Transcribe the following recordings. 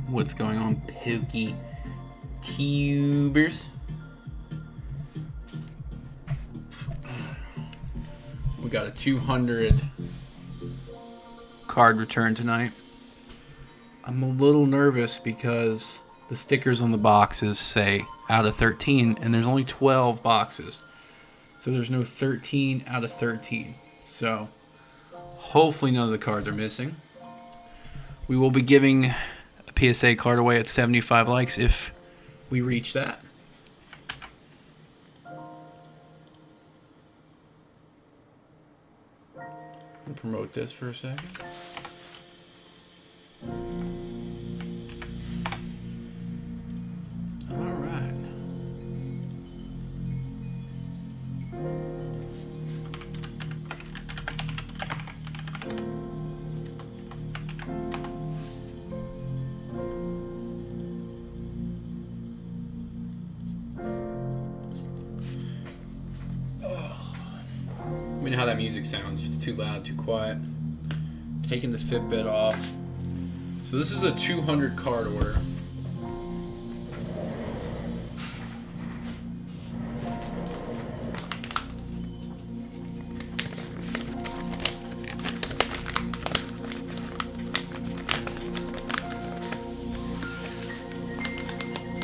What's going on, Pokey Tubers? We got a 200 card return tonight. I'm a little nervous because the stickers on the boxes say out of 13, and there's only 12 boxes. So there's no 13 out of 13. So hopefully none of the cards are missing. We will be giving a PSA card away at 75 likes if we reach that. I'll promote this for a second. All right. Let me know how that music sounds. If it's too loud, too quiet. Taking the Fitbit off. So this is a 200 card order.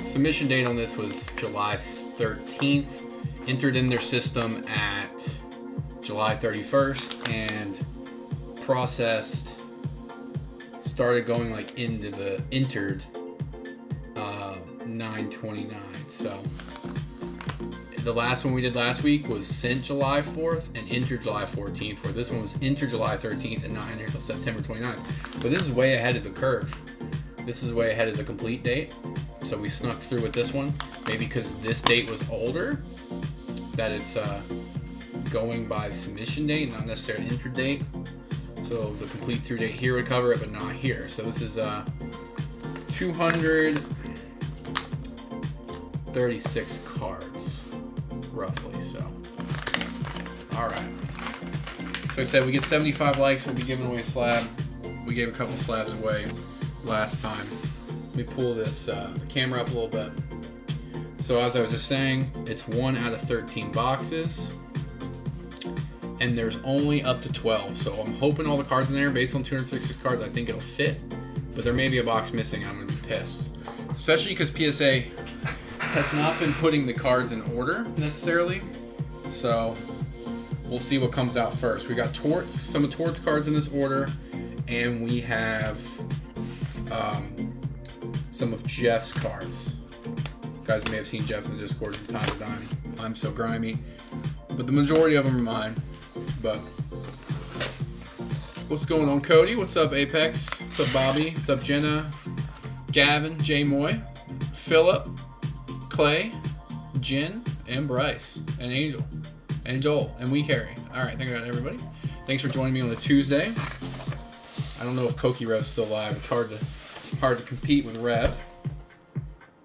Submission date on this was July 13th. Entered in their system at July 31st and processed, started going like into the entered 9/29. So the last one we did last week was sent July 4th and entered July 14th, where this one was entered July 13th and not entered until September 29th. But this is way ahead of the curve. This is way ahead of the complete date. So we snuck through with this one. Maybe because this date was older, that it's going by submission date, not necessarily enter date. So the complete through date here would cover it, but not here. So this is 236 cards, roughly. So, all right. So I said we get 75 likes, we'll be giving away a slab. We gave a couple slabs away last time. Let me pull this the camera up a little bit. So as I was just saying, it's 1 out of 13 boxes. And there's only up to 12. So I'm hoping all the cards in there, based on 236 cards, I think it'll fit. But there may be a box missing, and I'm going to be pissed. Especially because PSA has not been putting the cards in order, necessarily. So we'll see what comes out first. We got Torts, some of Torts cards in this order. And we have some of Jeff's cards. You guys may have seen Jeff in the Discord from time to time. I'm so grimy. But the majority of them are mine. But what's going on, Cody? What's up, Apex? What's up, Bobby? What's up, Jenna? Gavin, J Moy, Philip, Clay, Jen, and Bryce, and Angel, and Joel, and MECARI. All right, thank you, everybody. Thanks for joining me on a Tuesday. I don't know if Koki Rev's still alive. It's hard to compete with Rev.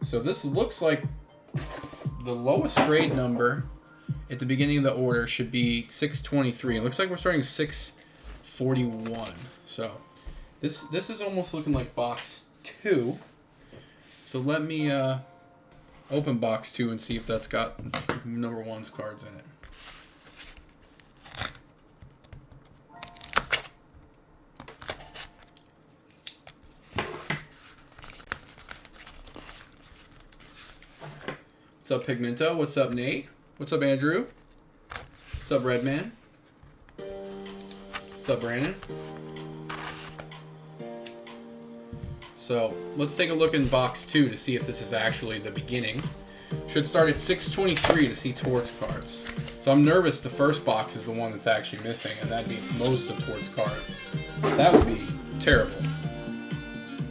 So this looks like the lowest grade number at the beginning of the order should be 623. It looks like we're starting 641. So this is almost looking like box 2. So let me open box 2 and see if that's got number 1's cards in it. What's up, Pigmento? What's up, Nate? What's up, Andrew? What's up, Redman? What's up, Brandon? So let's take a look in box 2 to see if this is actually the beginning. Should start at 623 to see Torts cards. So I'm nervous the first box is the one that's actually missing, and that'd be most of Torts cards. That would be terrible.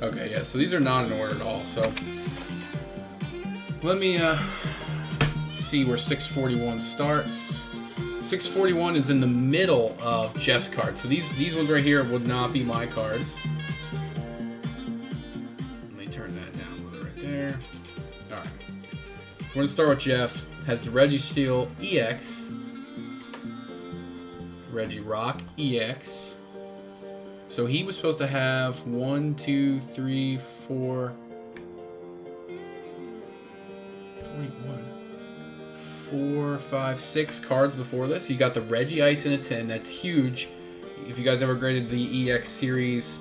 Okay, yeah, so these are not in order at all. So let me see where 641 starts. 641 is in the middle of Jeff's cards. So these ones right here would not be my cards. Let me turn that down a little right there. All right. So we're going to start with Jeff. Has the Registeel EX. Regirock EX. So he was supposed to have 1, 2, 3, 4, 41, 4, 5, 6 cards before this. He got the Reggie Ice in a 10. That's huge. If you guys ever graded the EX series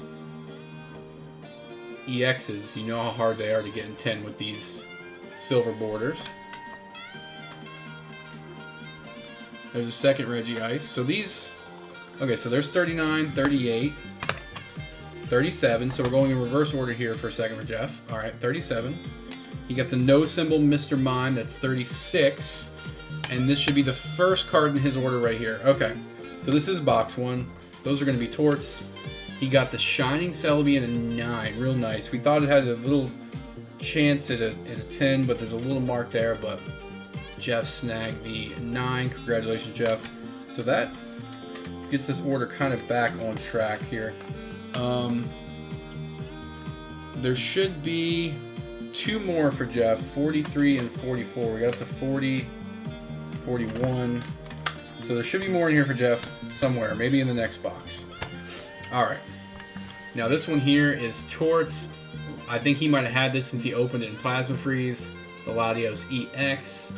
EXs, you know how hard they are to get in 10 with these silver borders. There's a second Reggie Ice. So these, okay, so there's 39, 38, 37. So we're going in reverse order here for a second for Jeff. All right, 37. You got the no symbol Mr. Mime. That's 36. And this should be the first card in his order right here. Okay, so this is box 1. Those are going to be Torts. He got the Shining Celebi in a 9. Real nice. We thought it had a little chance at a 10, but there's a little mark there. But Jeff snagged the 9. Congratulations, Jeff. So that gets this order kind of back on track here. There should be 2 more for Jeff, 43 and 44. We got the 40, 41. So there should be more in here for Jeff somewhere, maybe in the next box. All right. Now this one here is Torts. I think he might have had this since he opened it in Plasma Freeze. The Latios EX.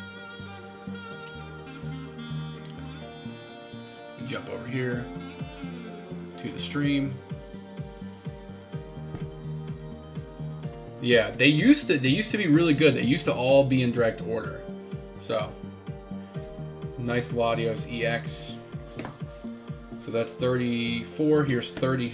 Jump over here to the stream. Yeah, they used to be really good. They used to all be in direct order. So nice Latios EX. So that's 34. Here's 30,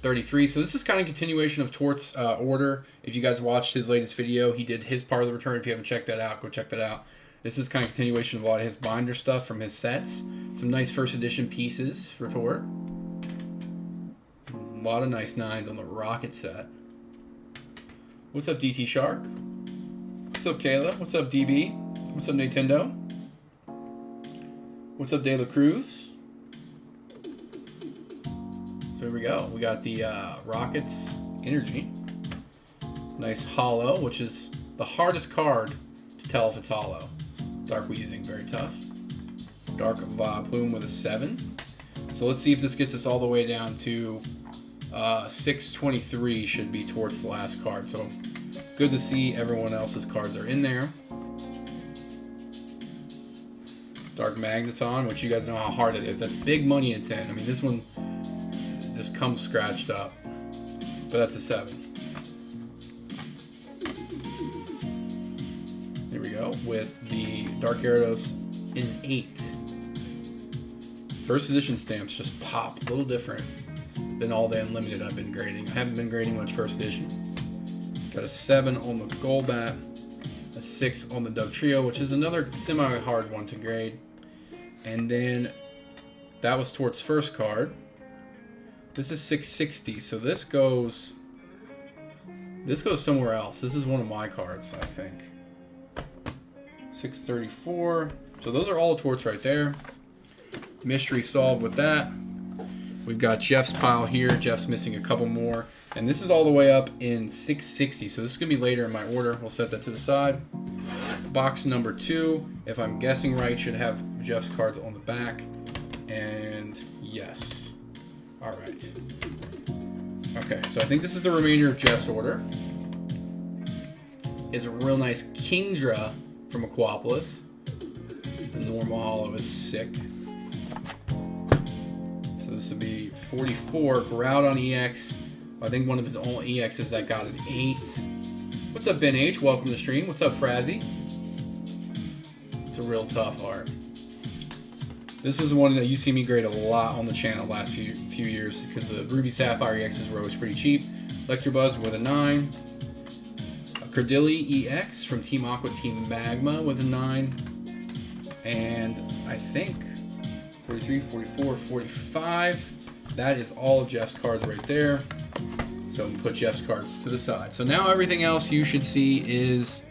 33. So this is kind of a continuation of Torts' order. If you guys watched his latest video, he did his part of the return. If you haven't checked that out, go check that out. This is kind of a continuation of a lot of his binder stuff from his sets. Some nice first edition pieces for Tort. A lot of nice 9s on the Rocket set. What's up, DT Shark? What's up, Kayla? What's up, DB? What's up, Nintendo? What's up, De La Cruz? So here we go. We got the Rockets Energy. Nice hollow, which is the hardest card to tell if it's hollow. Dark Weezing, very tough. Dark Plume with a 7. So let's see if this gets us all the way down to 623 should be towards the last card. So good to see everyone else's cards are in there. Dark Magneton, which you guys know how hard it is. That's big money in 10. I mean, this one just comes scratched up. But that's a 7. Here we go with the Dark Gyarados in 8. First edition stamps just pop a little different than all the Unlimited I've been grading. I haven't been grading much first edition. Got a 7 on the Golbat, a 6 on the Dugtrio, which is another semi-hard one to grade. And then that was Torts' first card. This is 660, so this goes somewhere else. This is one of my cards, I think. 634. So those are all Torts right there. Mystery solved with that. We've got Jeff's pile here. Jeff's missing a couple more. And this is all the way up in 660. So this is going to be later in my order. We'll set that to the side. Box number 2, if I'm guessing right, should have Jeff's cards on the back. And yes. All right. Okay, so I think this is the remainder of Jeff's order. Is a real nice Kingdra from Aquapolis. The normal hollow is sick. So this would be 44. Groudon EX. I think one of his only EXs that got an 8. What's up, Ben H? Welcome to the stream. What's up, Frazzy? It's a real tough art. This is one that you see me grade a lot on the channel last few years because the Ruby Sapphire EXs were always pretty cheap. Electabuzz with a 9. A Cordilli EX from Team Aqua, Team Magma with a 9. And I think 43, 44, 45. That is all of Jeff's cards right there. So we'll put Jeff's cards to the side. So now everything else you should see is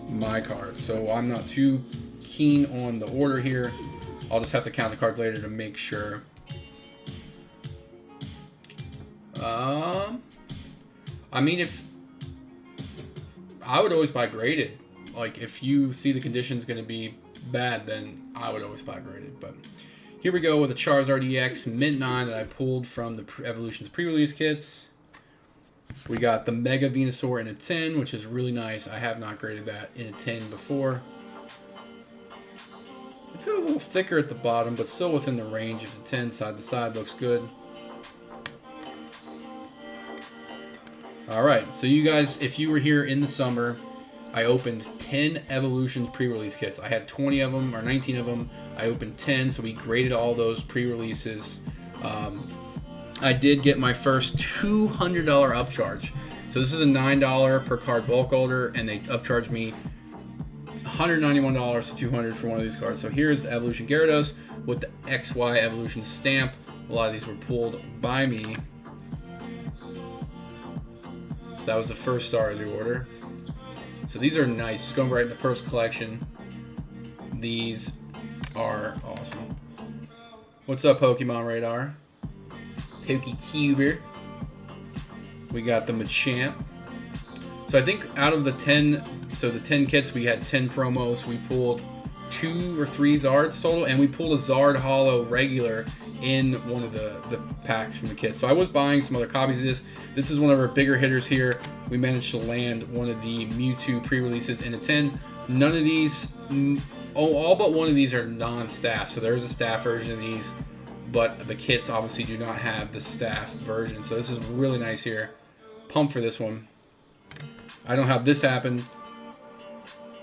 my cards. So I'm not too keen on the order here. I'll just have to count the cards later to make sure. I mean, if I would always buy graded. Like if you see the condition's going to be bad, then I would always buy graded. But Here we go with a Charizard EX Mint 9 that I pulled from the Evolutions pre-release kits. We got the Mega Venusaur in a tin, which is really nice. I have not graded that in a tin before. It's got a little thicker at the bottom, but still within the range of the tin. Side to side looks good. Alright, so you guys, if you were here in the summer, I opened 10 Evolutions pre-release kits. I had 20 of them, or 19 of them. I opened 10, so we graded all those pre-releases. I did get my first $200 upcharge. So this is a $9 per card bulk order, and they upcharged me $191 to $200 for one of these cards. So here's Evolution Gyarados with the XY Evolution stamp. A lot of these were pulled by me. So that was the first star of the order. So these are nice. Going right in the first collection. These are awesome. What's up, Pokemon Radar? PokeCuber. We got the Machamp. So I think out of the 10, so the 10 kits, we had 10 promos. We pulled 2 or 3 Zards total, and we pulled a Zard Holo regular in one of the packs from the kits. So I was buying some other copies of this. This is one of our bigger hitters here. We managed to land one of the Mewtwo pre-releases in a 10. None of these, all but one of these are non-staff. So there's a staff version of these, but the kits obviously do not have the staff version. So this is really nice here. Pumped for this one. I don't have this happen.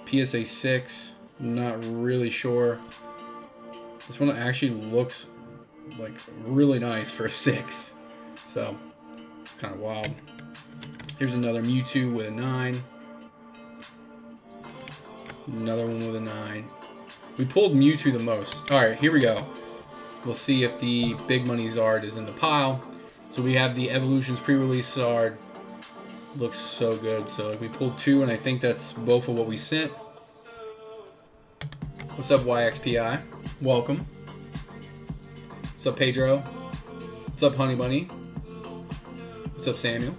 PSA 6, not really sure. This one actually looks like really nice for a 6. So it's kind of wild. Here's another Mewtwo with a 9. Another one with a 9. We pulled Mewtwo the most. Alright, here we go. We'll see if the Big Money Zard is in the pile. So we have the Evolutions pre-release Zard. Looks so good. So we pulled 2, and I think that's both of what we sent. What's up, YXPI? Welcome. What's up, Pedro? What's up, Honey Bunny? What's up, Samuel?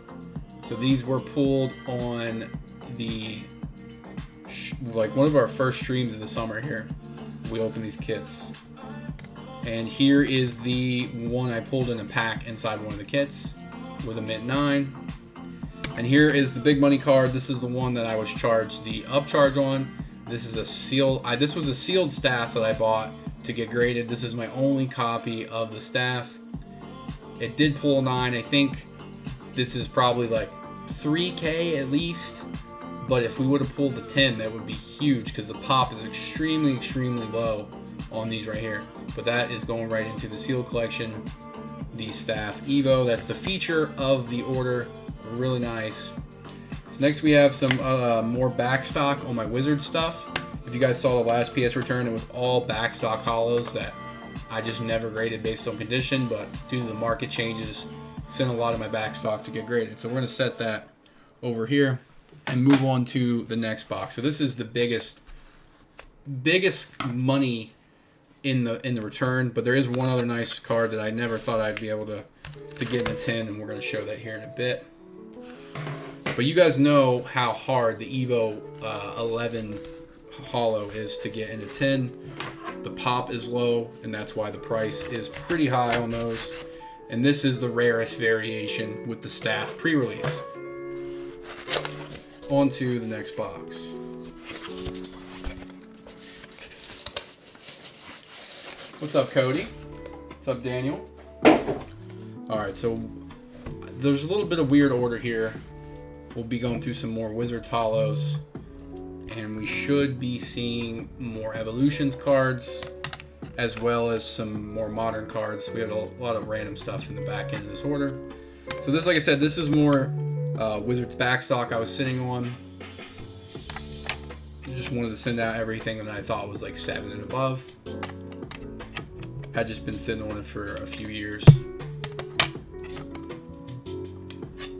So these were pulled on the like one of our first streams of the summer here. We opened these kits. And here is the one I pulled in a pack inside one of the kits with a Mint 9. And here is the Big Money card. This is the one that I was charged the upcharge on. This is a sealed. This was a sealed staff that I bought to get graded. This is my only copy of the staff. It did pull 9. I think this is probably like 3K at least. But if we would have pulled the 10, that would be huge because the pop is extremely, extremely low on these right here. But that is going right into the sealed collection. The staff Evo. That's the feature of the order. Really nice. So next we have some more backstock on my Wizard stuff. If you guys saw the last PS return, it was all backstock holos that I just never graded based on condition, but due to the market changes, sent a lot of my backstock to get graded. So we're going to set that over here and move on to the next box. So this is the biggest money in the return, but there is one other nice card that I never thought I'd be able to get in a 10, and we're going to show that here in a bit. But you guys know how hard the Evo 11 holo is to get in a 10. The pop is low, and that's why the price is pretty high on those. And this is the rarest variation with the staff pre-release. On to the next box. What's up, Cody? What's up, Daniel? Alright, so there's a little bit of weird order here. We'll be going through some more Wizards holos, and we should be seeing more Evolutions cards, as well as some more modern cards. We have a lot of random stuff in the back end of this order. So this, like I said, this is more Wizards backstock I was sitting on. Just wanted to send out everything that I thought was like 7 and above. Had just been sitting on it for a few years.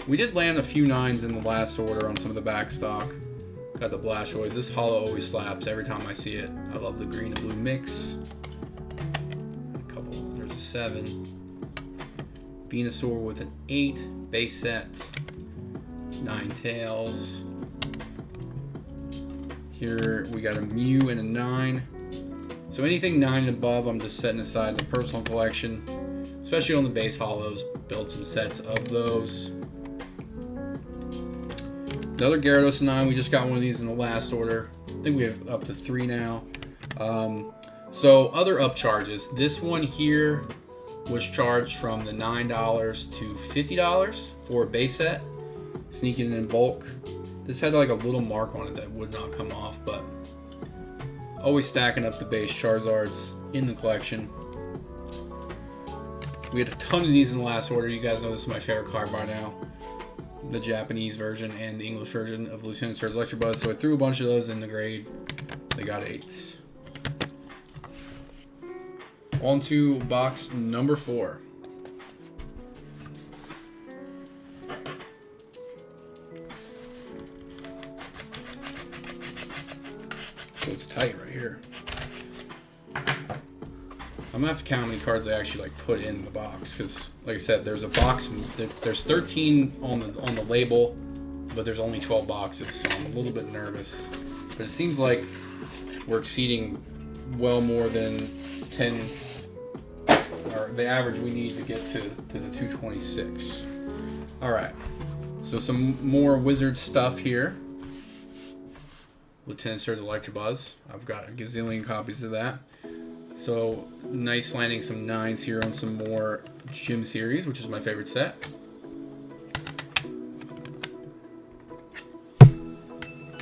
We did land a few 9s in the last order on some of the backstock. Got the Blastoise. This holo always slaps every time I see it. I love the green and blue mix. A couple. There's a 7. Venusaur with an 8. Base set. 9 tails. Here we got a Mew and a 9. So anything 9 and above, I'm just setting aside the personal collection, especially on the base hollows. Build some sets of those. Another Gyarados 9. We just got one of these in the last order. I think we have up to 3 now. So other upcharges. This one here was charged from the $9 to $50 for a base set. Sneaking in bulk. This had like a little mark on it that would not come off, but always stacking up the base Charizards in the collection. We had a ton of these in the last order. You guys know this is my favorite card by now. The Japanese version and the English version of Lieutenant Surge Electabuzz. So I threw a bunch of those in the grade. They got 8s. On to box number 4. So it's tight right here. I'm gonna have to count how many cards I actually like put in the box, because like I said, there's a box. There's 13 on the label, but there's only 12 boxes, so I'm a little bit nervous. But it seems like we're exceeding well more than 10, or the average we need to get to the 226. All right, so some more wizard stuff here. Lieutenant Surge Electabuzz. I've got a gazillion copies of that. So nice landing some 9s here on some more Gym Series, which is my favorite set.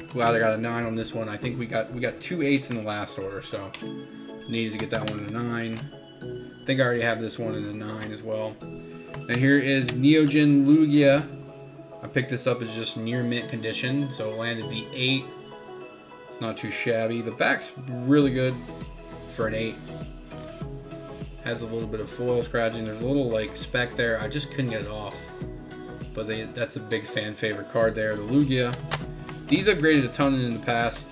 Glad I got a 9 on this one. I think we got 2 8s in the last order, so needed to get that one in a 9. I think I already have this one in a 9 as well. And here is Neogen Lugia. I picked this up as just near mint condition, so it landed the 8. It's not too shabby. The back's really good for an 8. Has a little bit of foil scratching. There's a little like speck there. I just couldn't get it off. But that's a big fan favorite card there, the Lugia. These I've graded a ton in the past.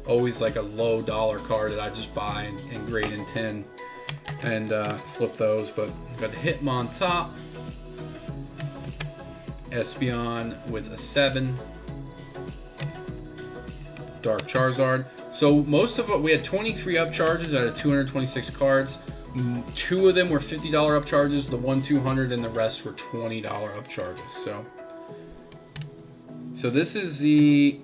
Always like a low dollar card that I just buy and grade in 10 and flip those. But I've got the Hitmon top. Espeon with a 7. Dark Charizard. So most of it, we had 23 upcharges out of 226 cards. 2 of them were $50 upcharges, the one $200, and the rest were $20 upcharges. So this is the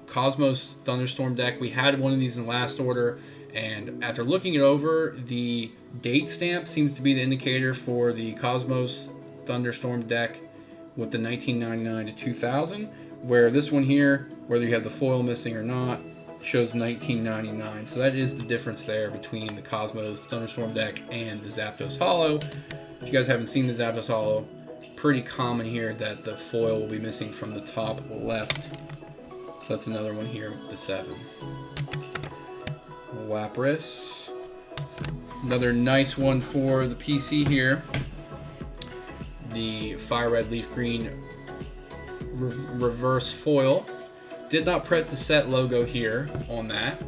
Cosmos Thunderstorm deck. We had one of these in the last order, and after looking it over, the date stamp seems to be the indicator for the Cosmos Thunderstorm deck with the 1999 to 2000, where this one here, whether you have the foil missing or not, shows 1999. So that is the difference there between the Cosmos Thunderstorm deck and the Zapdos Hollow. If you guys haven't seen the Zapdos Hollow, pretty common here that the foil will be missing from the top left. So that's another one here with the 7. Lapras. Another nice one for the PC here. The Fire Red Leaf Green reverse foil. Did not print the set logo here on that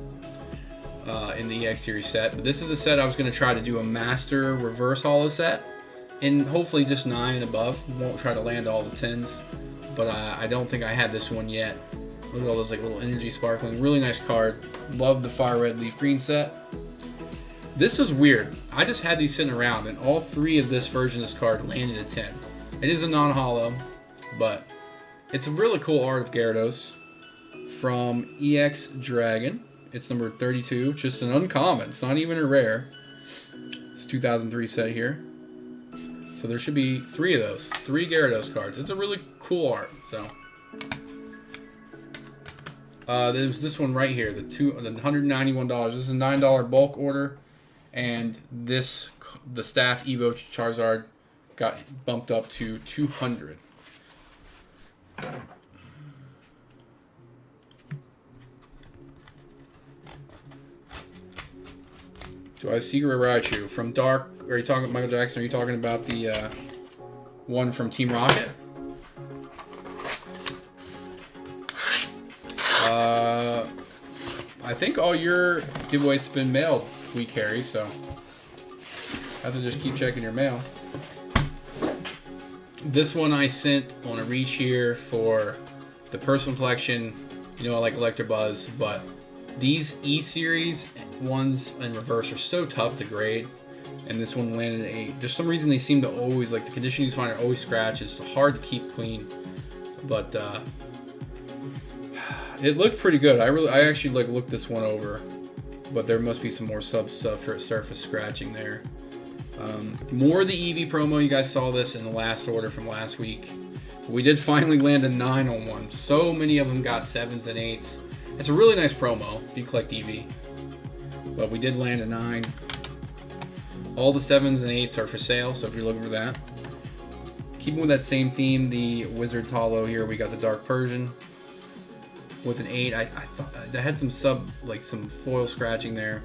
in the EX Series set, but this is a set I was going to try to do a master reverse holo set, and hopefully just 9 and above. Won't try to land all the 10s, but I don't think I had this one yet. Look at all those like little energy sparkling. Really nice card. Love the Fire Red Leaf Green set. This is weird. I just had these sitting around, and all 3 of this version of this card landed a 10. It is a non-holo, but it's a really cool art of Gyarados from EX Dragon. It's number 32. Just an uncommon. It's not even a rare. It's 2003 set here. So there should be 3 of those. 3 Gyarados cards. It's a really cool art. So there's this one right here. The $191. This is a $9 bulk order. And the Staff Evo Charizard got bumped up to $200. Do I have Secret Raichu from Dark? Are you talking about Michael Jackson? Are you talking about the one from Team Rocket? I think all your giveaways have been mailed, MECARI, so have to just keep checking your mail. This one I sent on a reach here for the personal collection. You know I like Electabuzz, but these E-Series ones in reverse are so tough to grade, and this one landed an 8. There's some reason they seem to always, like, the condition you find are always scratches. It's hard to keep clean, but it looked pretty good. I actually like looked this one over, but there must be some more surface scratching there. More of the Eevee promo. You guys saw this in the last order from last week. We did finally land a 9 on one. So many of them got 7s and 8s. It's a really nice promo if you collect Eevee. But we did land a 9. All the 7s and 8s are for sale, so if you're looking for that. Keeping with that same theme, the Wizard's Hollow here, we got the Dark Persian with an 8. I thought that had some some foil scratching there.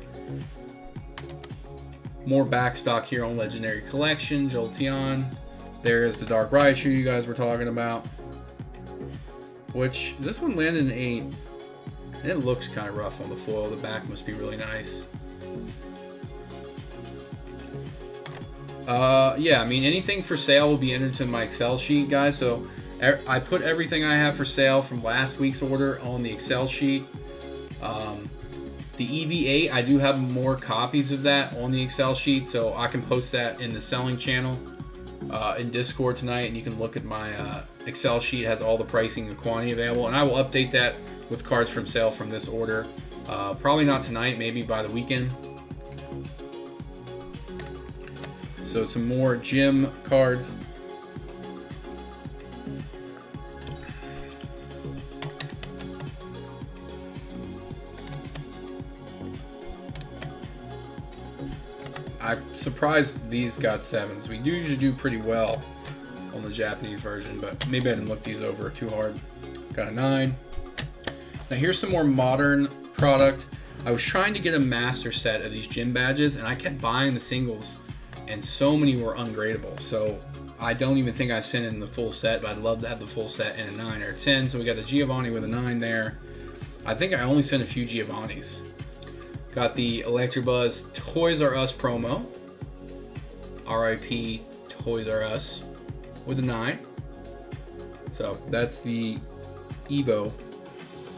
More backstock here on Legendary Collection, Jolteon. There is the Dark Raichu you guys were talking about. Which, this one landed an 8. And it looks kind of rough on the foil. The back must be really nice. Yeah, I mean, anything for sale will be entered to my Excel sheet, guys. So I put everything I have for sale from last week's order on the Excel sheet. The EV8, I do have more copies of that on the Excel sheet, so I can post that in the selling channel in Discord tonight, and you can look at my Excel sheet. It has all the pricing and quantity available, and I will update that with cards from sale from this order. Probably not tonight, maybe by the weekend. So some more gym cards. I'm surprised these got 7s. We usually do pretty well on the Japanese version, but maybe I didn't look these over too hard. Got a 9. Now here's some more modern product. I was trying to get a master set of these gym badges, and I kept buying the singles, and so many were ungradable. So I don't even think I've sent in the full set, but I'd love to have the full set in a 9 or a 10. So we got the Giovanni with a 9 there. I think I only sent a few Giovannis. Got the Electabuzz Toys R Us promo. RIP Toys R Us with a 9. So that's the Evo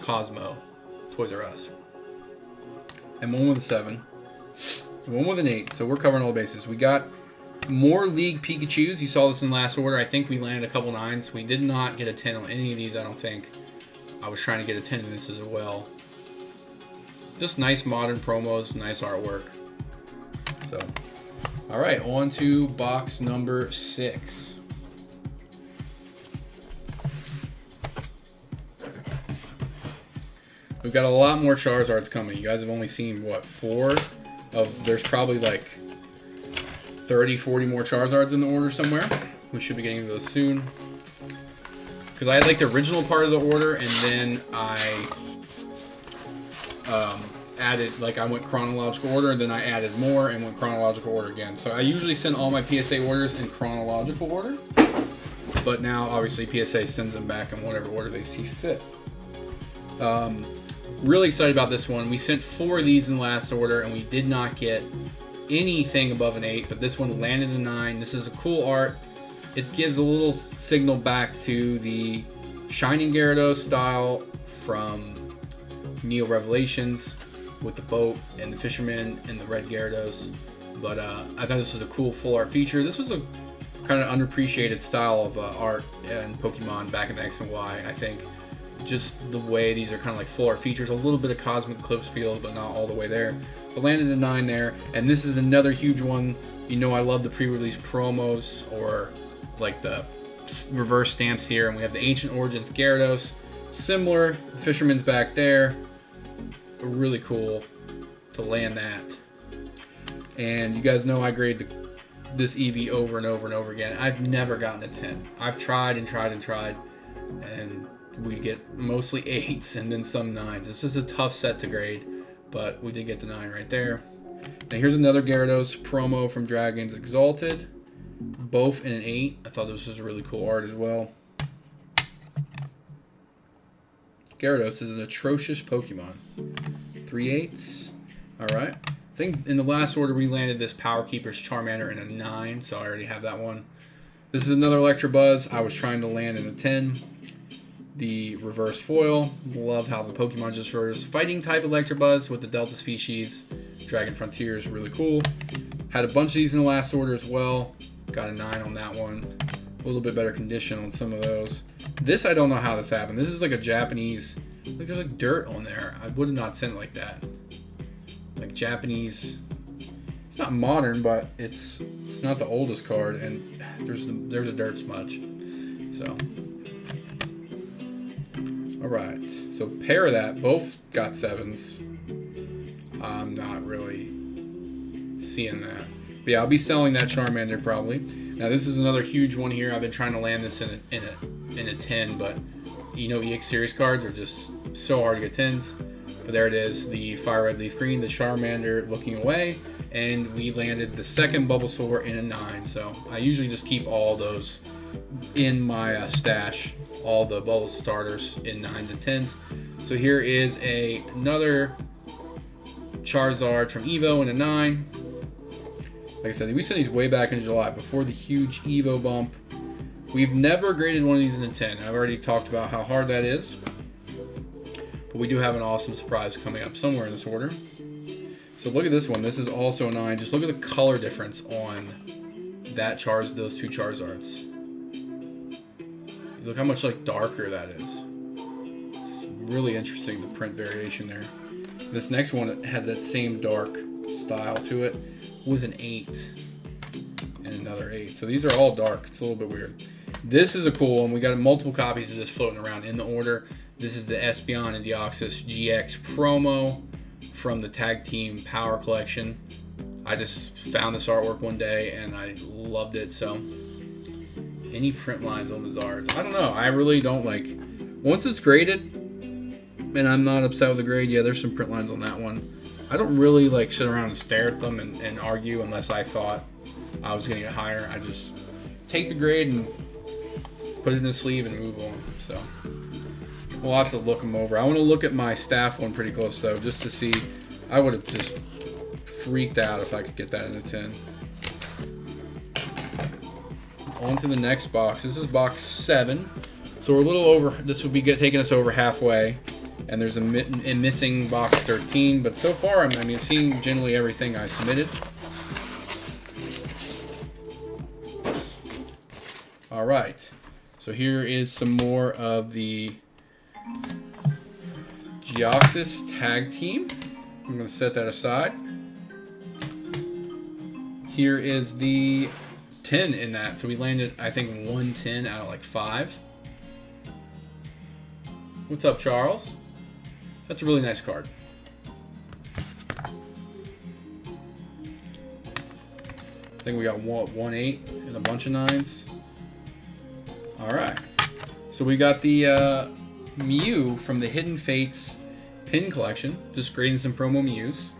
Cosmo Toys R Us. And one with a 7. One with an 8. So we're covering all bases. We got more League Pikachus. You saw this in the last order. I think we landed a couple 9s. We did not get a 10 on any of these, I don't think. I was trying to get a 10 in this as well. Just nice modern promos, nice artwork. So, all right, on to box number 6. We've got a lot more Charizards coming. You guys have only seen, what, 4 of, there's probably like 30, 40 more Charizards in the order somewhere. We should be getting those soon. Because I had like the original part of the order, and then I added, like I went chronological order, and then I added more and went chronological order again. So I usually send all my PSA orders in chronological order, but now obviously PSA sends them back in whatever order they see fit. Really excited about this one. We sent 4 of these in the last order, and we did not get anything above an 8, but this one landed a 9. This is a cool art. It gives a little signal back to the Shining Gyarados style from Neo Revelations with the boat and the fisherman and the red Gyarados. But I thought this was a cool full art feature. This was a kind of underappreciated style of art in Pokemon back in the X and Y, I think. Just the way these are kind of like full art features, a little bit of Cosmic Eclipse feel, but not all the way there. But landed a 9 there, and this is another huge one. You know I love the pre-release promos, or like the reverse stamps here, and we have the Ancient Origins Gyarados. Similar, Fisherman's back there. Really cool to land that. And you guys know I grade this Eevee over and over and over again. I've never gotten a 10. I've tried and tried and tried, and we get mostly 8s and then some 9s. This is a tough set to grade, but we did get the 9 right there. Now here's another Gyarados promo from Dragons Exalted. Both in an 8. I thought this was a really cool art as well. Gyarados is an atrocious Pokemon. 3 8s. Alright. I think in the last order we landed this Power Keeper's Charmander in a 9, so I already have that one. This is another Electabuzz. I was trying to land in a 10. The reverse foil. Love how the Pokemon just reverse fighting type Electabuzz with the Delta species. Dragon Frontier is really cool. Had a bunch of these in the last order as well. Got a 9 on that one. A little bit better condition on some of those. This, I don't know how this happened. This is like a Japanese, like there's like dirt on there. I would have not sent it like that. Like Japanese, it's not modern, but it's not the oldest card, and there's a dirt smudge. So, all right. So pair of that, both got 7s. I'm not really seeing that. But yeah, I'll be selling that Charmander probably. Now this is another huge one here. I've been trying to land this in a 10, but you know EX series cards are just so hard to get 10s. But there it is, the Fire Red Leaf Green, the Charmander looking away, and we landed the second Bulbasaur in a 9. So I usually just keep all those in my stash, all the Bulbasaur starters in 9s and 10s. So here is another Charizard from Evo in a 9. Like I said, we sent these way back in July, before the huge Evo bump. We've never graded one of these in a 10. I've already talked about how hard that is. But we do have an awesome surprise coming up somewhere in this order. So look at this one. This is also a 9. Just look at the color difference on those two Charizards. Look how much like darker that is. It's really interesting, the print variation there. This next one has that same dark style to it, with an 8 and another 8. So these are all dark. It's a little bit weird. This is a cool one. We got multiple copies of this floating around in the order. This is the Espeon and Deoxys GX promo from the Tag Team Power Collection. I just found this artwork one day and I loved it. So any print lines on the Zards, I don't know. I really don't like. Once it's graded, and I'm not upset with the grade. Yeah, there's some print lines on that one. I don't really like sit around and stare at them and argue unless I thought I was going to get higher. I just take the grade and put it in the sleeve and move on. So we'll have to look them over. I want to look at my staff one pretty close though, just to see. I would have just freaked out if I could get that in a 10. On to the next box. This is box 7. So we're a little over. This will be taking us over halfway. And there's a missing box 13, but so far, I mean, I've seen generally everything I submitted. All right, so here is some more of the Deoxys Tag Team. I'm going to set that aside. Here is the 10 in that. So we landed, I think, 110 out of like 5. What's up, Charles? That's a really nice card. I think we got 1-8 and a bunch of 9s. All right. So we got the Mew from the Hidden Fates pin collection. Just grading some promo Mews.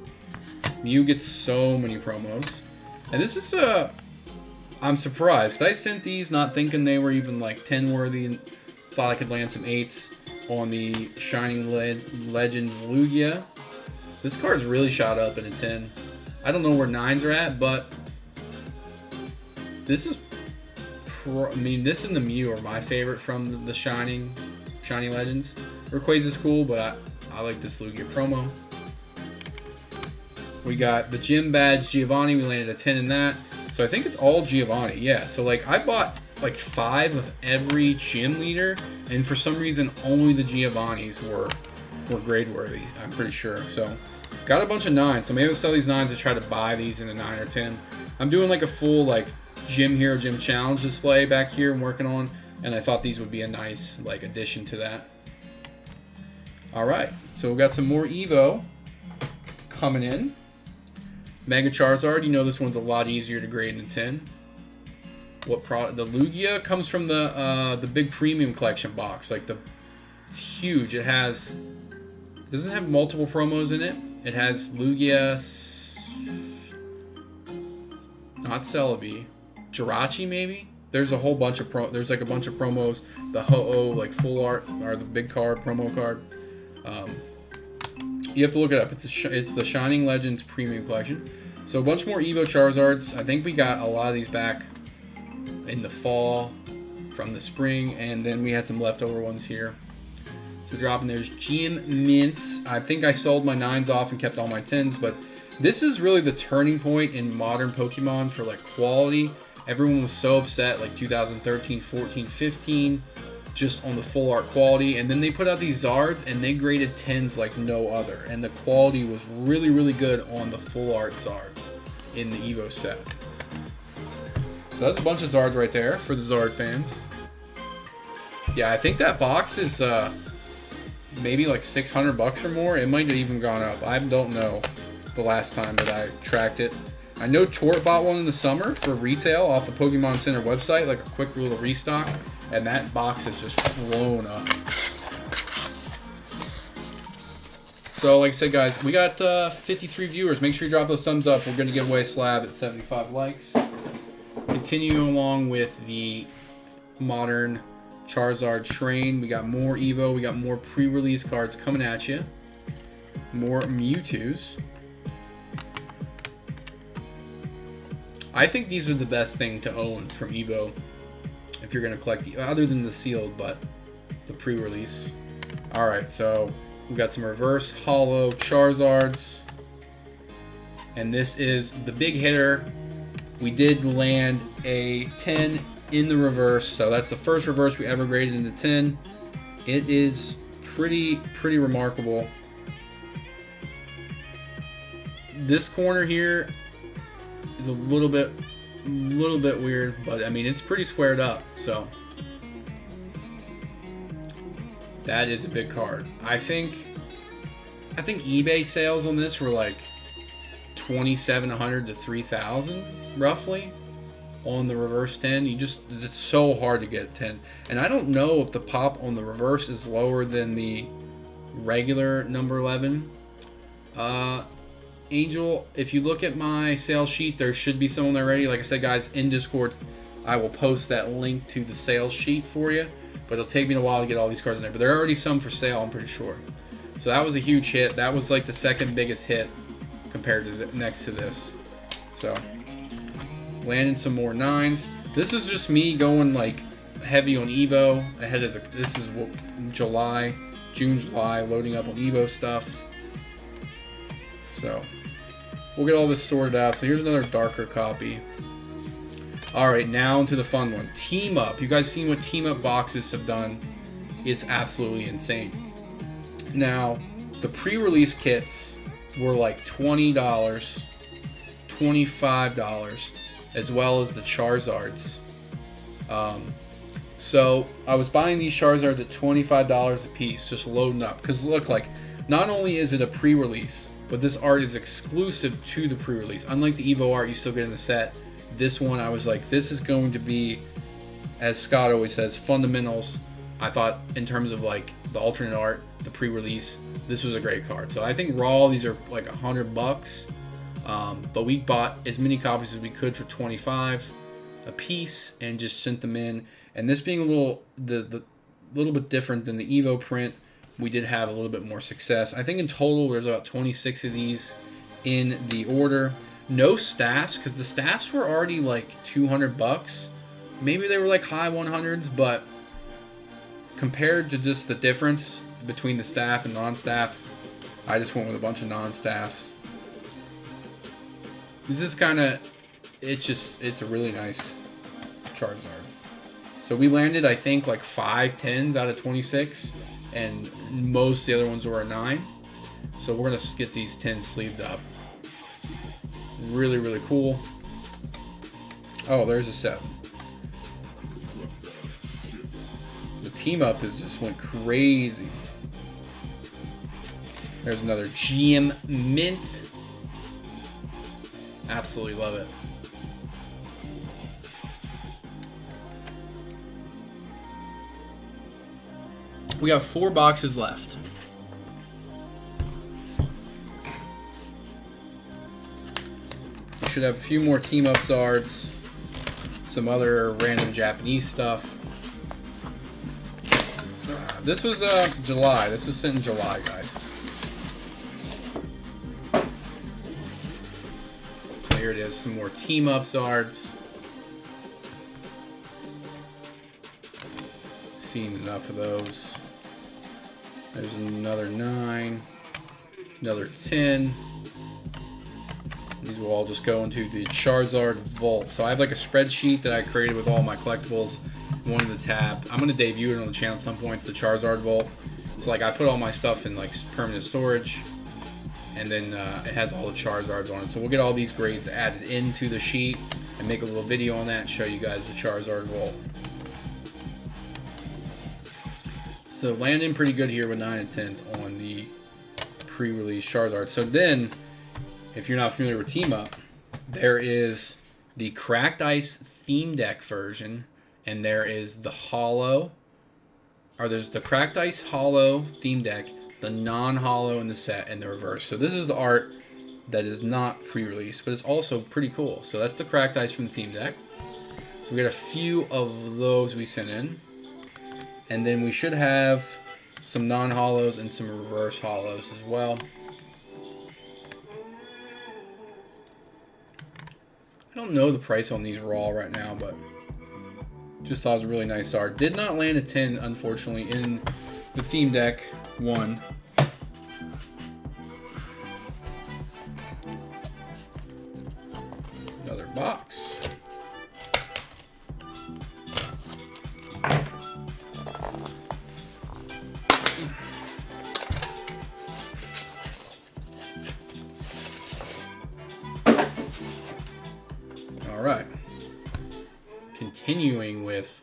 Mew gets so many promos. And this is I'm surprised, because I sent these not thinking they were even like 10 worthy and thought I could land some 8s. On the Shining Legends Lugia. This card's really shot up in a 10. I don't know where 9s are at, but this is this and the Mew are my favorite from the Shining Legends. Rayquaza's cool, but I like this Lugia promo. We got the Gym Badge Giovanni. We landed a 10 in that. So I think it's all Giovanni. Yeah, so like I bought like 5 of every gym leader, and for some reason only the Giovannis were grade worthy, I'm pretty sure. So got a bunch of 9s, so maybe I'll sell these 9s and try to buy these in a 9 or 10. I'm doing like a full like Gym Hero Gym Challenge display back here I'm working on, and I thought these would be a nice like addition to that. Alright, so we've got some more Evo coming in. Mega Charizard, you know this one's a lot easier to grade than 10. What product? The Lugia comes from the big premium collection box. Like it's huge. It doesn't have multiple promos in it. It has Lugia, not Celebi, Jirachi maybe. There's a whole bunch of there's like a bunch of promos. The Ho-Oh like full art or the big card promo card. You have to look it up. It's the Shining Legends premium collection. So a bunch more Evo Charizards. I think we got a lot of these back in the fall from the spring, and then we had some leftover ones here. So dropping those GM mints. I think I sold my 9s off and kept all my 10s, but this is really the turning point in modern Pokemon for like quality. Everyone was so upset like 2013, 14, 15, just on the full art quality. And then they put out these Zards and they graded 10s like no other. And the quality was really, really good on the full art Zards in the Evo set. So that's a bunch of Zards right there for the Zard fans. Yeah, I think that box is maybe like 600 bucks or more. It might have even gone up. I don't know the last time that I tracked it. I know Torts bought one in the summer for retail off the Pokemon Center website, like a quick little restock, and that box has just flown up. So like I said, guys, we got 53 viewers. Make sure you drop those thumbs up. We're going to give away a slab at 75 likes. Continuing along with the modern Charizard train, we got more Evo, we got more pre-release cards coming at you. More Mewtwo's. I think these are the best thing to own from Evo if you're going to collect, other than the sealed, but the pre-release. Alright, so we got some reverse holo Charizards. And this is the big hitter. We did land a 10 in the reverse, so that's the first reverse we ever graded into 10. It is pretty remarkable. This corner here is a little bit weird, but I mean it's pretty squared up, so that is a big card. I think eBay sales on this were like 2,700 to 3,000 roughly on the reverse 10. It's so hard to get 10, and I don't know if the pop on the reverse is lower than the regular number 11. Angel, if you look at my sales sheet, there should be some on there already. Like I said, guys, in Discord, I will post that link to the sales sheet for you, but it'll take me a while to get all these cards in there. But there are already some for sale, I'm pretty sure. So that was a huge hit. That was like the second biggest hit compared to next to this. So landing some more 9s. This is just me going like heavy on Evo ahead of this is what June, July, loading up on Evo stuff. So we'll get all this sorted out. So here's another darker copy. Alright, now into the fun one. Team Up. You guys seen what Team Up boxes have done? It's absolutely insane. Now, the pre-release kits were like $20, $25, as well as the Charizards. So I was buying these Charizards at $25 a piece, just loading up. Because look, like, not only is it a pre-release, but this art is exclusive to the pre-release. Unlike the Evo art you still get in the set, this one I was like, this is going to be, as Scott always says, fundamentals. I thought in terms of like the alternate art, the pre-release, this was a great card. So I think raw, these are like $100. But we bought as many copies as we could for 25 a piece and just sent them in. And this being a little bit different than the Evo print, we did have a little bit more success. I think in total there's about 26 of these in the order. No staffs, because the staffs were already like $200. Maybe they were like high 100s, but compared to just the difference between the staff and non-staff, I just went with a bunch of non-staffs. This is kind of, it's a really nice Charizard. So we landed, I think, like 5 10s out of 26, and most of the other ones were a 9. So we're going to get these 10 sleeved up. Really cool. Oh, there's a 7. The Team Up is just went crazy. There's another GM Mint. Absolutely love it. We got 4 boxes left. We should have a few more Team Up Zards, some other random Japanese stuff. This was July. This was sent in July, guys. So here it is, some more Team Up Zards. Seen enough of those. There's another 9. Another 10. These will all just go into the Charizard vault. So I have like a spreadsheet that I created with all my collectibles in one of the tab. I'm going to debut it on the channel at some point. It's the Charizard vault. So like I put all my stuff in like permanent storage. And then it has all the Charizards on it. So we'll get all these grades added into the sheet and make a little video on that and show you guys the Charizard vault. So landing pretty good here with 9 and 10s on the pre-release Charizard. So then, if you're not familiar with Team Up, there is the Cracked Ice theme deck version, and there is the Hollow, or there's the Cracked Ice Hollow theme deck, the non-hollow in the set, and the reverse. So this is the art that is not pre-released, but it's also pretty cool. So that's the Cracked Ice from the theme deck. So we got a few of those we sent in, and then we should have some non-hollows and some reverse hollows as well. I don't know the price on these raw right now, but just thought it was a really nice art. Did not land a 10, unfortunately, in the theme deck one. Another box. All right. Continuing with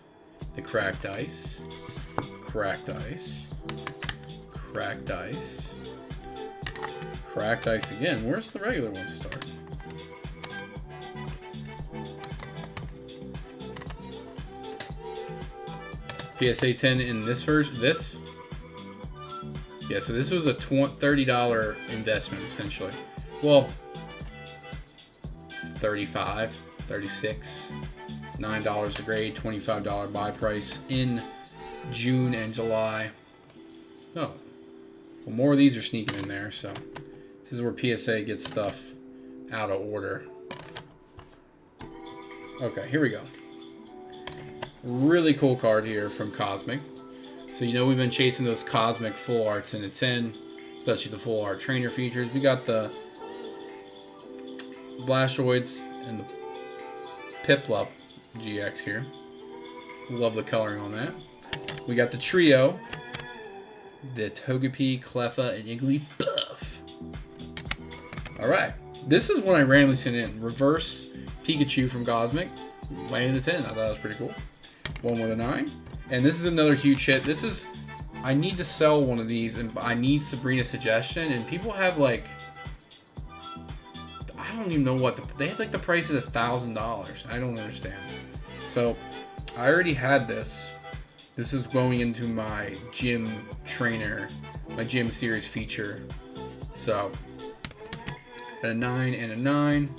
the Cracked Ice. Cracked Ice. Cracked Ice. Cracked Ice again. Where's the regular one start? PSA 10 in this version. This? Yeah, so this was a $30 investment, essentially. Well, 35, 36, $9 a grade, $25 buy price in June and July. Oh, well, more of these are sneaking in there, so this is where PSA gets stuff out of order. Okay, here we go. Really cool card here from Cosmic. So you know we've been chasing those Cosmic full arts in a 10, especially the full art trainer features. We got the Blastoids and the Piplup GX here. Love the coloring on that. We got the trio, the Togepi, Cleffa, and Igglybuff. Alright, this is one I randomly sent in. Reverse Pikachu from Cosmic. Landed a 10. I thought that was pretty cool. One with a 9. And this is another huge hit. This is, I need to sell one of these, and I need Sabrina's suggestion. And people have like, I don't even know what, they had like the price of $1,000. I don't understand. So, I already had this. This is going into my gym trainer, my gym series feature. So, a 9 and a 9.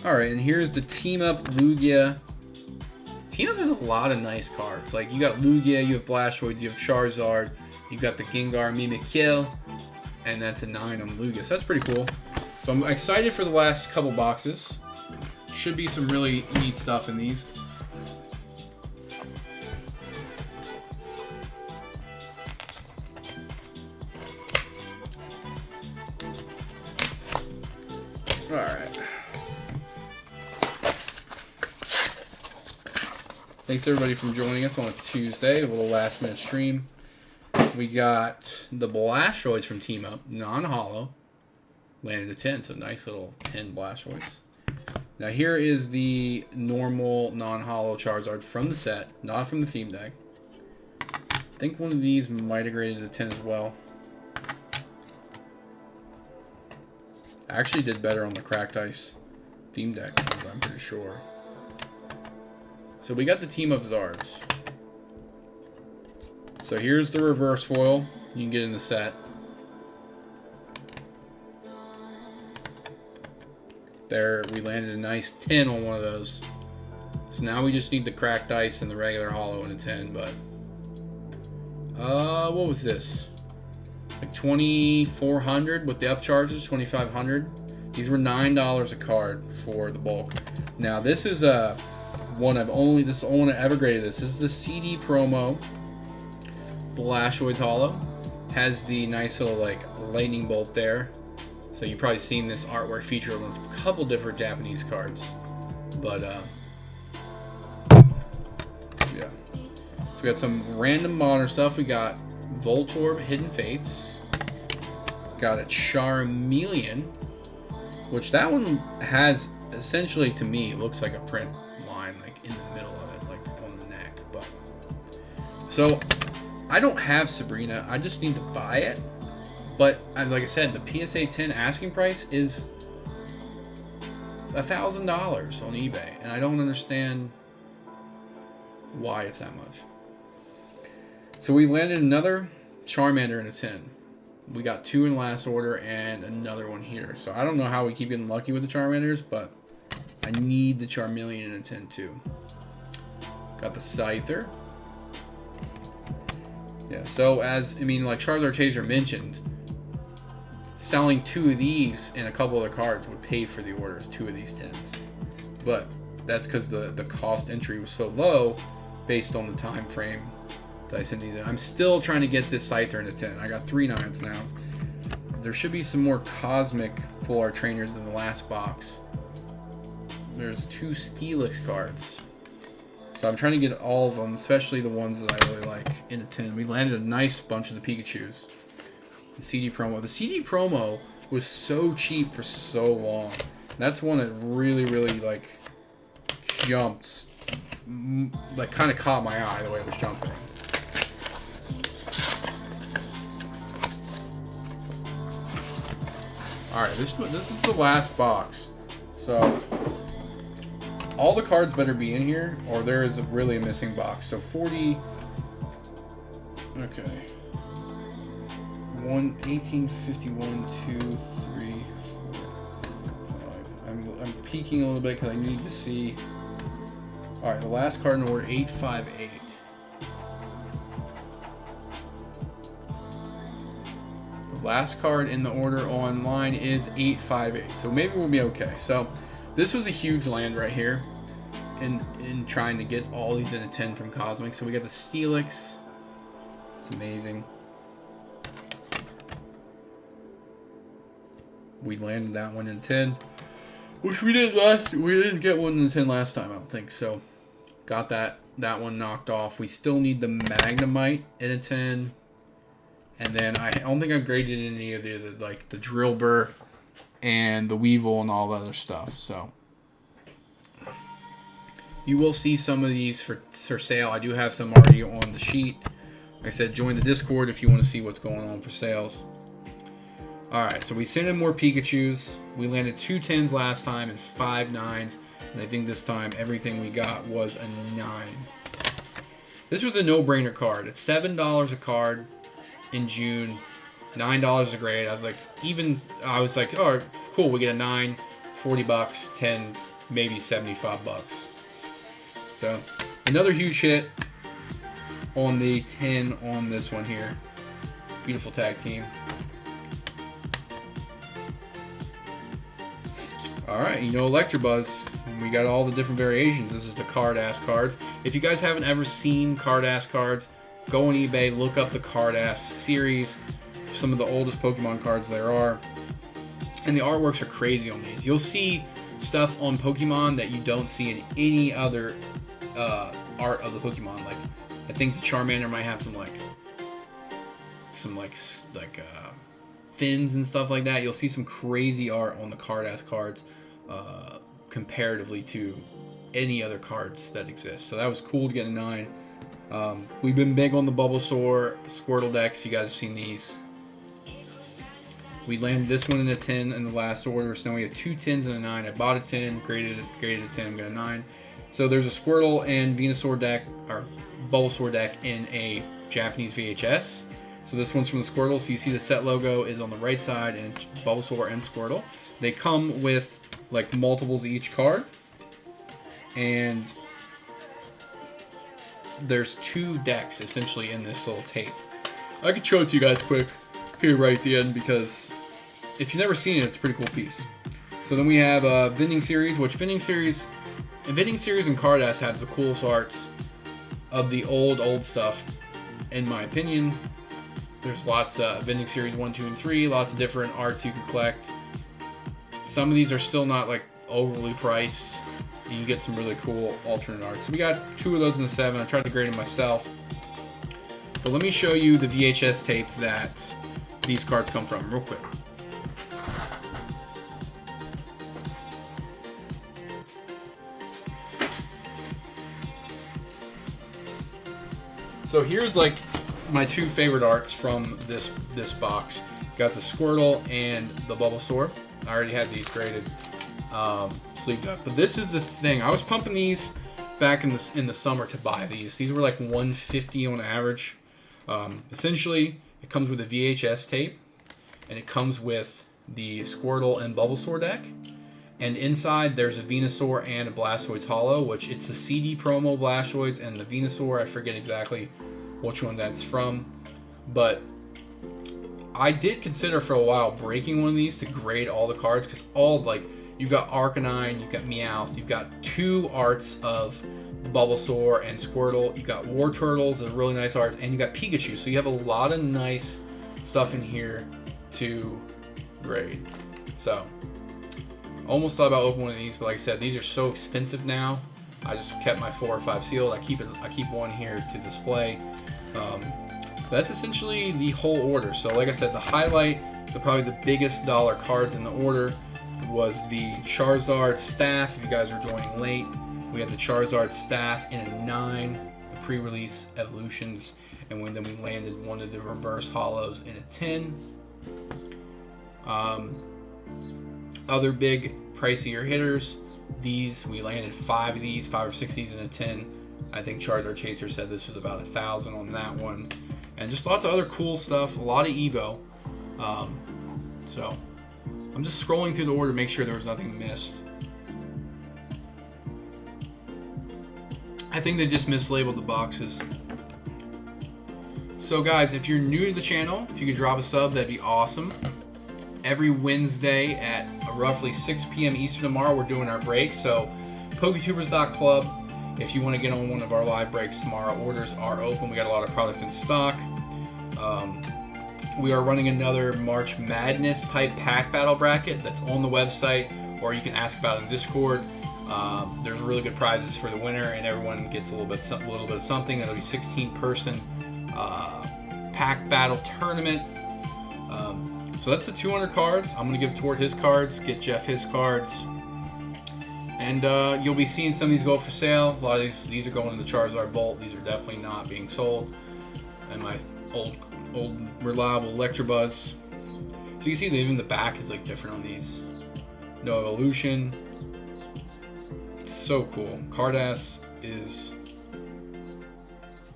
Alright, and here's the Team Up Lugia. Team Up has a lot of nice cards. Like, you got Lugia, you have Blastoids, you have Charizard, you got the Gengar Mimikyu, and that's a 9 on Lugia. So that's pretty cool. So I'm excited for the last couple boxes. Should be some really neat stuff in these. Alright. Thanks everybody for joining us on a Tuesday, a little last minute stream. We got the Blastoids from Team Up, non-hollow. Landed a 10, so nice little 10 Blastoids. Now here is the normal non-hollow Charizard from the set, not from the theme deck. I think one of these might have graded a 10 as well. I actually did better on the Cracked Ice theme deck, I'm pretty sure. So we got the Team Up Zards. So here's the reverse foil you can get in the set. There, we landed a nice 10 on one of those. So now we just need the Cracked Ice and the regular hollow in a 10, but what was this? Like 2,400 with the upcharges, 2,500. These were $9 a card for the bulk. Now this is one I've only, this is the only one I ever graded this. This is the CD promo Blastoise Hollow. Has the nice little like lightning bolt there. So you've probably seen this artwork feature on a couple different Japanese cards. But yeah. So we got some random modern stuff. We got Voltorb Hidden Fates. Got a Charmeleon, which that one has essentially, to me, looks like a print line like in the middle of it, like on the neck. But so I don't have Sabrina. I just need to buy it. But like I said, the PSA 10 asking price is $1,000 on eBay, and I don't understand why it's that much. So we landed another Charmander in a 10. We got 2 in last order and another one here. So I don't know how we keep getting lucky with the Charmanders, but I need the Charmeleon in a 10 too. Got the Scyther. Yeah, so as, I mean, like Charizard Chaser mentioned, selling 2 of these and a couple other cards would pay for the orders, 2 of these 10s. But that's because the cost entry was so low based on the time frame that I sent these in. I'm still trying to get this Scyther in a 10. I got 3 9s now. There should be some more Cosmic Full Art Trainers in the last box. There's 2 Steelix cards. So I'm trying to get all of them, especially the ones that I really like, in a 10. We landed a nice bunch of the Pikachus. The CD promo. The CD promo was so cheap for so long. That's one that really, really, like, jumped. Like, kind of caught my eye the way it was jumping. Alright, this is the last box. So, all the cards better be in here, or there is really a missing box. So 40... Okay. 1851, 2, 3, 4, 5. I'm peeking a little bit because I need to see... Alright, the last card in order, 858. Last card in the order online is 858, so maybe we'll be okay. So this was a huge land right here in trying to get all these in a 10 from Cosmic. So we got the Steelix. It's amazing. We landed that one in 10, which we didn't get one in the 10 last time, I don't think. So got that one knocked off. We still need the Magnemite in a 10. And then I don't think I've graded any of the like the Drillbur and the Weevil and all the other stuff. So you will see some of these for sale. I do have some already on the sheet. Like I said, join the Discord if you want to see what's going on for sales. Alright, so we sent in more Pikachus. We landed 2 10s last time and 5 9s. And I think this time everything we got was a 9. This was a no-brainer card. It's $7 a card. In June, $9 a grade. I was like, oh, cool, we get a 9, 40 bucks, 10, maybe 75 bucks. So, another huge hit on the 10 on this one here. Beautiful tag team. Alright, you know Electabuzz. We got all the different variations. This is the card-ass cards. If you guys haven't ever seen card-ass cards, go on eBay, look up the Card-Ass series, some of the oldest Pokemon cards there are. And the artworks are crazy on these. You'll see stuff on Pokemon that you don't see in any other art of the Pokemon. Like, I think the Charmander might have some fins and stuff like that. You'll see some crazy art on the Card-Ass cards comparatively to any other cards that exist. So that was cool to get a 9. We've been big on the Bulbasaur Squirtle decks. You guys have seen these. We landed this one in a 10 in the last order. So now we have 2 10s and a 9. I bought a 10, graded a 10, got a 9. So there's a Squirtle and Venusaur deck, or Bulbasaur deck in a Japanese VHS. So this one's from the Squirtle. So you see the set logo is on the right side, and it's Bulbasaur and Squirtle. They come with like multiples of each card. And there's 2 decks essentially in this little tape. I could show it to you guys quick here right at the end, because if you've never seen it, it's a pretty cool piece. So then we have Vending Series, which Vending Series and Card-Ass have the coolest arts of the old stuff. in my opinion. There's lots of vending series 1, 2, and 3, lots of different arts you can collect. Some of these are still not like overly priced. You can get some really cool alternate art. So we got 2 of those in the 7. I tried to grade them myself. But let me show you the VHS tape that these cards come from real quick. So here's like my 2 favorite arts from this box. Got the Squirtle and the Bulbasaur. I already had these graded. Sleeved up. But this is the thing. I was pumping these back in the summer to buy these. These were like $150 on average. Essentially, it comes with a VHS tape, and it comes with the Squirtle and Bulbasaur deck. And inside, there's a Venusaur and a Blastoise Holo, which it's the CD promo Blastoise and the Venusaur. I forget exactly which one that's from, but I did consider for a while breaking one of these to grade all the cards, because all like. You've got Arcanine, you've got Meowth, you've got 2 arts of Bulbasaur and Squirtle, you've got War Turtles, a really nice art, and you got Pikachu. So you have a lot of nice stuff in here to grade. So, almost thought about opening one of these, but like I said, these are so expensive now. I just kept my 4 or 5 sealed. I keep one here to display. That's essentially the whole order. So like I said, the highlight, probably the biggest dollar cards in the order was the Charizard staff. If you guys are joining late, we had the Charizard staff in a 9, the pre-release evolutions, and then we landed one of the reverse holos in a 10. Other big pricier hitters, these we landed 5 of these, 5 or 6 of these in a 10. I think Charizard Chaser said this was about 1,000 on that one, and just lots of other cool stuff. A lot of Evo. So I'm just scrolling through the order to make sure there was nothing missed. I think they just mislabeled the boxes. So guys, if you're new to the channel, if you could drop a sub, that'd be awesome. Every Wednesday at roughly 6 p.m. Eastern tomorrow, we're doing our break. So PokeTubers.club, if you want to get on one of our live breaks tomorrow, orders are open. We got a lot of product in stock. We are running another March Madness type pack battle bracket that's on the website, or you can ask about it in Discord. There's really good prizes for the winner, and everyone gets a little bit of something. It'll be 16-person pack battle tournament. So that's the 200 cards. I'm gonna give Tort his cards, get Jeff his cards, and you'll be seeing some of these go up for sale. A lot of these are going to the Charizard Bolt. These are definitely not being sold. And my old reliable Electabuzz. So you can see that even the back is like different on these. No evolution. It's so cool. Cardass is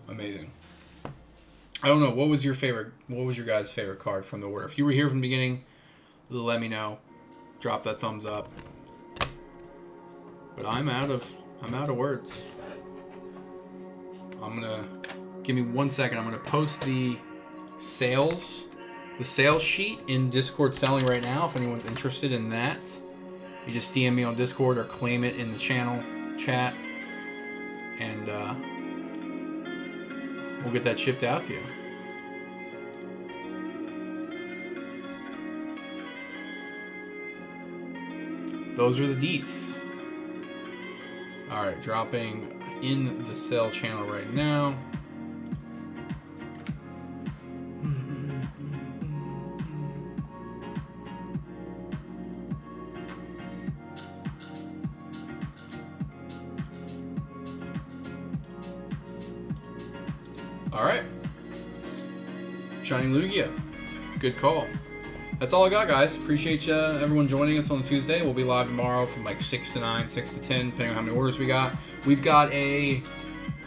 amazing. I don't know, what was your guys' favorite card from the order? If you were here from the beginning, let me know. Drop that thumbs up. But I'm out of words. Give me 1 second. I'm gonna post the sales sheet in Discord selling right now. If anyone's interested in that, you just DM me on Discord or claim it in the channel chat, and we'll get that shipped out to you. Those are the deets. All right, dropping in the sale channel right now. All right, Shining Lugia, good call. That's all I got, guys. Appreciate everyone joining us on Tuesday. We'll be live tomorrow from like 6 to 9, 6 to 10, depending on how many orders we got. We've got a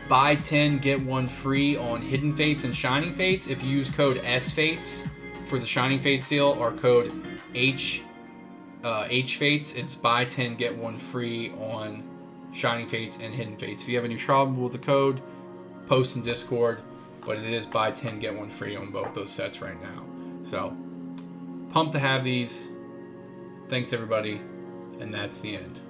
buy 10, get 1 free on Hidden Fates and Shining Fates. If you use code SFates for the Shining Fates seal, or code H Fates, it's buy 10, get 1 free on Shining Fates and Hidden Fates. If you have any trouble with the code, post in Discord. But it is buy 10, get 1 free on both those sets right now. So, pumped to have these. Thanks, everybody. And that's the end.